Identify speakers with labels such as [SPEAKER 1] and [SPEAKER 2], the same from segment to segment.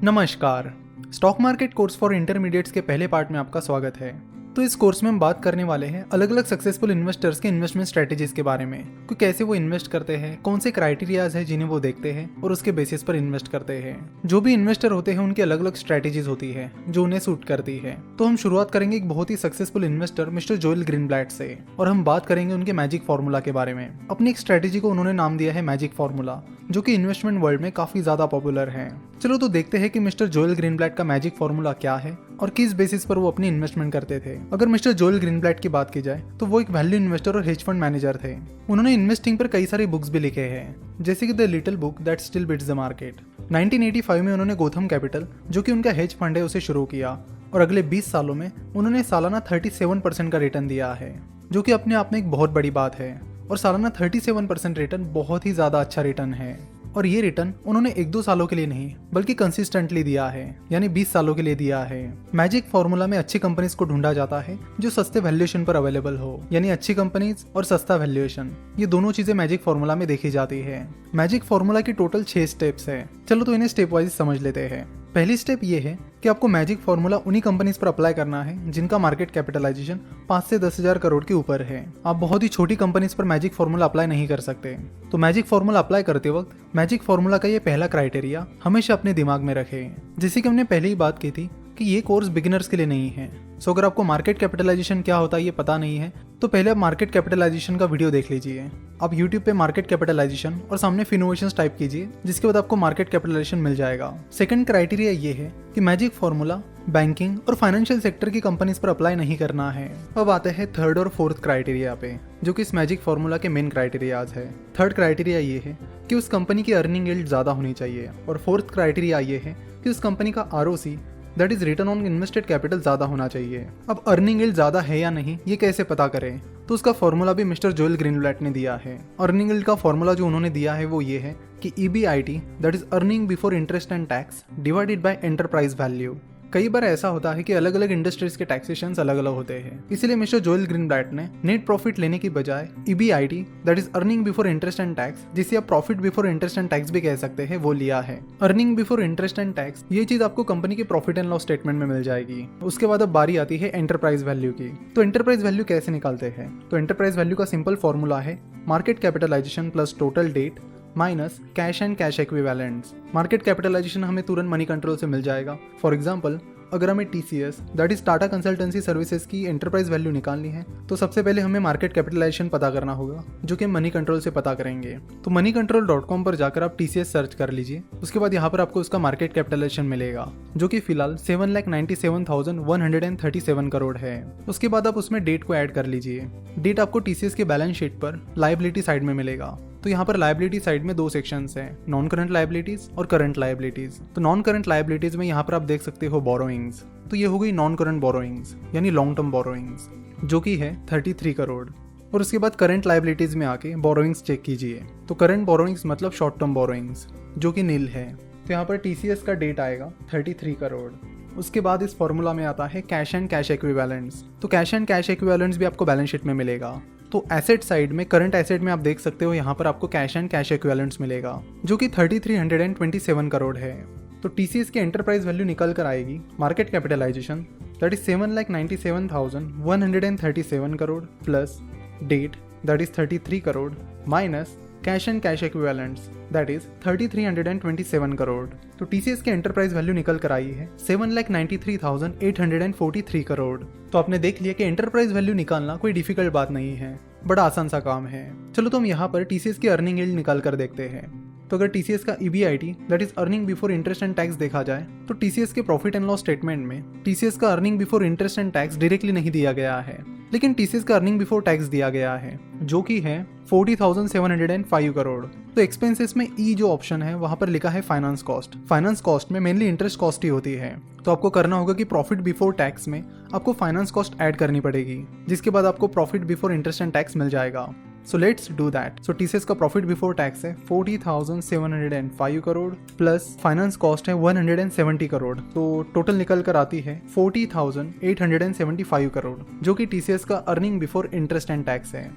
[SPEAKER 1] नमस्कार। Stock market course for intermediates के पहले पार्ट में आपका स्वागत है। तो इस कोर्स में हम बात करने वाले हैं अलग अलग सक्सेसफुल इन्वेस्टर्स के इन्वेस्टमेंट स्ट्रेटेजीज के बारे में कि कैसे वो इन्वेस्ट करते हैं, कौन से क्राइटेरियाज है जिन्हें वो देखते हैं और उसके बेसिस पर इन्वेस्ट करते हैं। जो भी इन्वेस्टर होते हैं उनकी अलग अलग स्ट्रेटेजीज होती है जो उन्हें सूट करती है। तो हम शुरुआत करेंगे एक बहुत ही successful investor mister Joel Greenblatt से और हम बात करेंगे उनके मैजिक फॉर्मूला के बारे में। अपनी एक स्ट्रेटेजी को उन्होंने नाम दिया है मैजिक फॉर्मूला, जो कि इन्वेस्टमेंट वर्ल्ड में काफी ज्यादा पॉपुलर है। चलो तो देखते हैं कि मिस्टर जोएल ग्रीनब्लैट का मैजिक फॉर्मूला क्या है और किस बेसिस पर वो अपनी इन्वेस्टमेंट करते थे। अगर मिस्टर जोएल ग्रीनब्लैट की बात की जाए तो वो एक वैल्यू इन्वेस्टर और हेज फंड मैनेजर थे। उन्होंने इन्वेस्टिंग पर कई सारी बुक्स भी लिखे हैं, जैसे कि the little book that still beats the market. 1985 में उन्होंने गोथम कैपिटल, जो कि उनका हेज फंड है, उसे शुरू किया और अगले 20 सालों में उन्होंने सालाना 37% का रिटर्न दिया है, जो कि अपने आप में एक बहुत बड़ी बात है। और सालाना 37% रिटर्न बहुत ही ज्यादा अच्छा रिटर्न है। और ये रिटर्न उन्होंने 1-2 सालों के लिए नहीं बल्कि कंसिस्टेंटली दिया है, यानी 20 सालों के लिए दिया है। मैजिक फॉर्मूला में अच्छी कंपनीज को ढूंढा जाता है जो सस्ते वैल्यूएशन पर अवेलेबल हो, यानी अच्छी कंपनीज और सस्ता वैल्यूएशन, ये दोनों चीजें मैजिक फॉर्मूला में देखी जाती है। मैजिक फॉर्मूला की टोटल 6 स्टेप्स है। चलो तो इन्हें स्टेप वाइज समझ लेते हैं। पहली स्टेप ये है कि आपको मैजिक फॉर्मूला उन्हीं कंपनीज पर अप्लाई करना है जिनका मार्केट कैपिटलाइजेशन 5 से 10,000 करोड़ के ऊपर है। आप बहुत ही छोटी कंपनीज पर मैजिक फॉर्मूला अप्लाई नहीं कर सकते। तो मैजिक फॉर्मूला अप्लाई करते वक्त मैजिक फॉर्मूला का ये पहला क्राइटेरिया हमेशा अपने दिमाग में रखें। जैसे कि हमने पहले ही बात की थी कि ये कोर्स बिगिनर्स के लिए नहीं है। सो अगर आपको मार्केट कैपिटलाइजेशन क्या होता है ये पता नहीं है तो पहले आप मार्केट कैपिटलाइजेशन का वीडियो देख लीजिए। आप यूट्यूब पे मार्केट कैपिटलाइजेशन और सामने फिनोवेशंस टाइप कीजिए, जिसके बाद आपको मार्केट कैपिटलाइजेशन मिल जाएगा। सेकंड क्राइटेरिया ये है कि मैजिक फॉर्मूला बैंकिंग और फाइनेंशियल सेक्टर की कंपनीज पर अप्लाई नहीं करना है। अब आते हैं थर्ड और फोर्थ क्राइटेरिया पे, जो कि इस मैजिक फॉर्मूला के मेन क्राइटेरियाज है। थर्ड क्राइटेरिया ये है कि उस कंपनी की अर्निंग यील्ड ज्यादा होनी चाहिए और फोर्थ क्राइटेरिया ये है कि उस कंपनी का ROC that is return on invested capital ज्यादा होना चाहिए। अब अर्निंग यील्ड ज्यादा है या नहीं ये कैसे पता करें, तो उसका फॉर्मूला भी मिस्टर जोएल ग्रीनब्लैट ने दिया है। अर्निंग यील्ड का फॉर्मूला जो उन्होंने दिया है वो ये है कि EBIT that is earning before interest and tax divided by enterprise value. कई बार ऐसा होता है कि अलग अलग इंडस्ट्रीज के टैक्सेशन अलग अलग होते हैं, इसलिए मिस्टर जोएल ग्रीनब्लैट ने नेट प्रॉफिट लेने की बजाय EBIT that is earning before interest and tax, जिसे आप profit before interest and tax भी कह सकते हैं, वो लिया है। Earning before interest and tax ये चीज आपको कंपनी के प्रॉफिट एंड लॉस स्टेटमेंट में मिल जाएगी। उसके बाद अब बारी आती है एंटरप्राइज वैल्यू की। तो एंटरप्राइज वैल्यू कैसे निकालते हैं, तो एंटरप्राइज वैल्यू का सिंपल फॉर्मूला है market capitalisation plus total debt minus cash and cash equivalents. Market capitalisation हमें तुरंत मनी कंट्रोल से मिल जाएगा। फॉर एग्जांपल, अगर हमें TCS that is Tata consultancy services की एंटरप्राइज वैल्यू निकालनी है तो सबसे पहले हमें मार्केट कैपिटलाइजेशन पता करना होगा, जो कि मनी कंट्रोल से पता करेंगे। तो moneycontrol.com पर जाकर आप TCS सर्च कर लीजिए। उसके बाद यहाँ पर आपको उसका मार्केट कैपिटलाइजेशन मिलेगा, जो कि फिलहाल 7,97,137 करोड़ है। उसके बाद आप उसमें डेट को ऐड कर लीजिए। डेट आपको TCS के बैलेंस शीट पर लायबिलिटी साइड में मिलेगा। तो यहाँ पर लायबिलिटी साइड में 2 सेक्शंस हैं, नॉन करंट लायबिलिटीज और करंट लायबिलिटीज। तो नॉन करंट लायबिलिटीज में यहाँ पर आप देख सकते हो बोरोइंग्स। तो ये हो गई नॉन करंट बोरोइंग्स, यानी लॉन्ग टर्म बोरोइंग्स, जो कि है 33 करोड़। और उसके बाद करंट लायबिलिटीज में आके बोरोइंग्स चेक कीजिए। तो करंट बोरोइंग्स मतलब शॉर्ट टर्म बोरोइंग्स, जो कि नील है। तो यहाँ पर TCS का डेट आएगा 33 करोड़। उसके बाद इस फॉर्मूला में आता है कैश एंड कैश इक्विवेलेंट्स। तो कैश एंड कैश इक्विवेलेंट्स भी आपको बैलेंस शीट में मिलेगा। तो एसेट साइड में करंट एसेट में आप देख सकते हो यहाँ पर आपको कैश एंड कैश इक्विवेलेंट्स मिलेगा, जो कि 3,327 करोड़ है। तो TCS की एंटरप्राइज वैल्यू निकल कर आएगी market capitalisation that is 7,97,137 crore plus debt that is 33 crore minus cash and cash equivalents that is 3,327 crore. तो TCS की एंटरप्राइज वैल्यू निकल कर आई है 7,93,843 करोड़। तो आपने देख लिया कि एंटरप्राइज वैल्यू निकालना कोई डिफिकल्ट बात नहीं है, बड़ा आसान सा काम है। चलो तो हम यहाँ पर TCS की अर्निंग यील्ड निकाल कर देखते हैं। तो अगर TCS का EBIT that is earning before interest and tax देखा जाए तो TCS के प्रॉफिट एंड लॉस स्टेटमेंट में TCS का earning before interest and tax directly नहीं दिया गया है, लेकिन TCS का अर्निंग बिफोर टैक्स दिया गया है, जो कि है 40,705 करोड़। तो एक्सपेंसेस में E जो ऑप्शन है वहां पर लिखा है फाइनेंस कॉस्ट। फाइनेंस कॉस्ट में मेनली इंटरेस्ट कॉस्ट ही होती है। तो आपको करना होगा कि प्रॉफिट बिफोर टैक्स में आपको फाइनेंस कॉस्ट ऐड करनी पड़ेगी, जिसके बाद आपको profit before interest and tax मिल जाएगा। So let's do that. So TCS का प्रॉफिट बिफोर टैक्स है 40,705 करोड़ प्लस फाइनेंस कॉस्ट है 170 करोड़। तो टोटल निकल कर आती है 40,875 करोड़, जो कि TCS का earning before interest and tax है।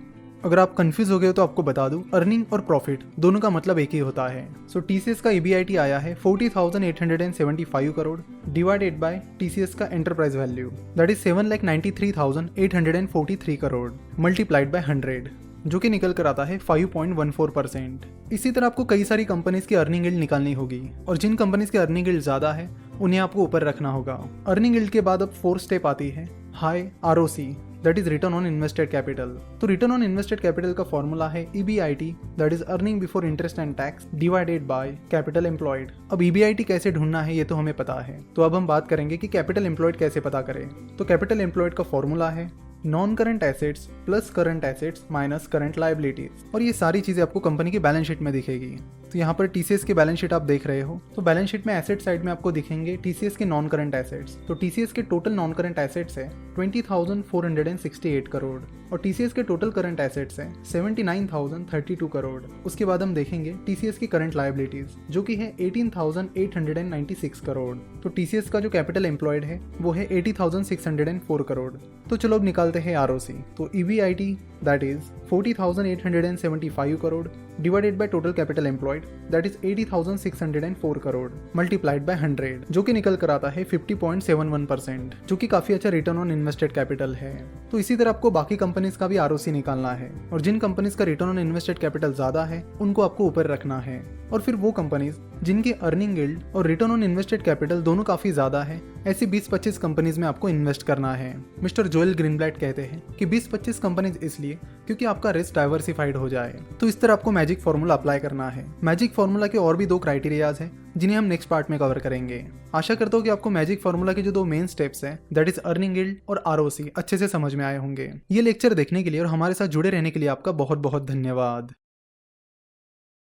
[SPEAKER 1] अगर आप कंफ्यूज हो गए हो तो आपको बता दूं, अर्निंग और प्रॉफिट दोनों का मतलब एक ही होता है। सो टीसीएस का EBIT आया है 40,875 करोड़ डिवाइडेड बाय टीसीएस का enterprise value that is 7,93,843 crore multiplied by 100, जो कि निकल कर आता है 5.14%। इसी तरह आपको कई सारी कंपनीज की अर्निंग यील्ड निकालनी होगी और जिन कंपनीज की अर्निंग यील्ड ज्यादा है उन्हें आपको ऊपर रखना होगा। अर्निंग यील्ड के बाद अब 4th स्टेप आती है high ROC that is return on invested capital. तो रिटर्न ऑन इन्वेस्टेड कैपिटल का फॉर्मूला है EBIT that is earning before interest and tax divided by capital employed. अब EBIT कैसे ढूंढना है ये तो हमें पता है, तो अब हम बात करेंगे कि कैपिटल एम्प्लॉयड कैसे पता करें। तो कैपिटल एम्प्लॉयड का फॉर्मूला है non current assets plus current assets minus current liabilities, और ये सारी चीजें आपको कंपनी की बैलेंस शीट में दिखेगी। तो यहाँ पर टीसीएस की बैलेंस शीट आप देख रहे हो, तो बैलेंस शीट में एसेट साइड में आपको दिखेंगे टीसीएस के नॉन करंट एसेट्स। तो टीसीएस के टोटल नॉन करंट एसेट्स है 20,468 करोड़ और टीसीएस के टोटल करंट एसेट्स है 79,032 करोड़। उसके बाद हम देखेंगे टीसीएस की करंट लायबिलिटीज जो कि है 18,896 करोड़। तो टीसीएस का जो कैपिटल एम्प्लॉयड है वो है 80,604 करोड़। तो चलो अब निकालते हैं ROC। तो EBIT that is 40,875 crore divided by total capital employed that is 80,604 crore multiplied by 100, जो कि निकल कर आता है 50.71%, जो कि काफी अच्छा रिटर्न ऑन इन्वेस्टेड कैपिटल है। तो इसी तरह आपको बाकी कंपनीज का भी ROC निकालना है और जिन कंपनीज का रिटर्न ऑन इन्वेस्टेड कैपिटल ज्यादा है उनको आपको ऊपर रखना है, और फिर वो कंपनीज जिनकी अर्निंग यील्ड और रिटर्न ऑन इन्वेस्टेड कैपिटल दोनों काफी ज्यादा है, ऐसी 20-25 कंपनीज में आपको इन्वेस्ट करना है। मिस्टर जोएल ग्रीनब्लैट कहते हैं कि 20-25 कंपनीज इसलिए क्योंकि आपका रिस्क डाइवर्सिफाइड हो जाए। तो इस तरह आपको मैजिक फॉर्मूला अप्लाई करना है। मैजिक फॉर्मूला के और भी 2 क्राइटेरियाज हैं जिन्हें हम नेक्स्ट पार्ट में कवर करेंगे। आशा करता हूँ कि आपको मैजिक फॉर्मूला के जो 2 मेन स्टेप्स हैं दैट इज अर्निंग यील्ड और ROC अच्छे से समझ में आए होंगे। ये लेक्चर देखने के लिए और हमारे साथ जुड़े रहने के लिए आपका बहुत बहुत धन्यवाद।